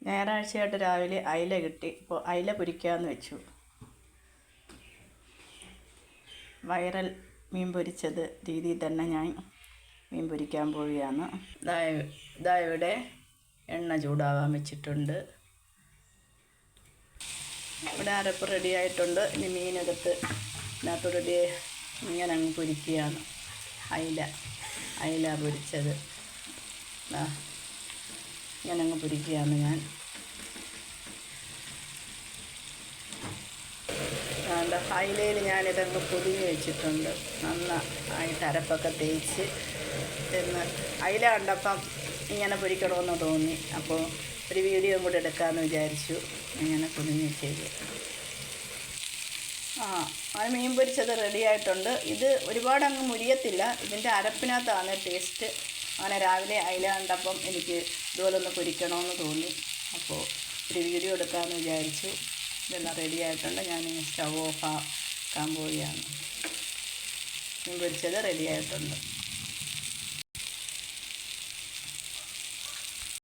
ഞായറാഴ്ചയായിട്ട് രാവിലെ അയില കിട്ടി. ഇപ്പോൾ അയില പൊരിക്കാമെന്ന് വെച്ചു. വൈറൽ മീൻ പൊരിച്ചത് രീതിയിൽ തന്നെ ഞാൻ മീൻ പൊരിക്കാൻ പോവുകയാണ്. ഇതാ ഇവിടെ എണ്ണ ചൂടാവാൻ വെച്ചിട്ടുണ്ട്. ഇവിടെ അരപ്പ് റെഡി ആയിട്ടുണ്ട്. ഇനി മീനെടുത്ത് ഇതിനകത്തോടെ ഇങ്ങനെ അങ്ങ് പൊരിക്കുകയാണ്. അയില പൊരിച്ചത് ഇങ്ങനെ അങ്ങ് പൊരിക്കുകയാണ് ഞാൻ. അയിലയിൽ ഞാനിതങ്ങ് പൊതിഞ്ഞ് വെച്ചിട്ടുണ്ട്. നന്നായിട്ട് അരപ്പൊക്കെ തേച്ച് എന്ന് അയില കണ്ടപ്പം ഇങ്ങനെ പൊരിക്കണമെന്ന് തോന്നി. അപ്പോൾ ഒരു വീഡിയോ കൂടെ എടുക്കാമെന്ന് വിചാരിച്ചു. ഇങ്ങനെ പൊതിഞ്ഞ് വെച്ചത്. ആ മീൻ പൊരിച്ചത് റെഡി ആയിട്ടുണ്ട്. ഇത് ഒരുപാട് അങ്ങ് മുരിയത്തില്ല. ഇതിൻ്റെ അരപ്പിനകത്താണ് ടേസ്റ്റ്. അങ്ങനെ രാവിലെ അയില കണ്ടപ്പം എനിക്ക് ഇതുപോലെ ഒന്ന് പൊരിക്കണമെന്ന് തോന്നി. അപ്പോൾ ഒരു വീഡിയോ എടുക്കാമെന്ന് വിചാരിച്ചു. ഇതെല്ലാം റെഡി ആയിട്ടുണ്ട്. ഞാനിങ്ങനെ സ്റ്റവ് ഓഫ് ആക്കാൻ പോവുകയാണ്. മീൻ പൊരിച്ചത് റെഡി ആയിട്ടുണ്ട്.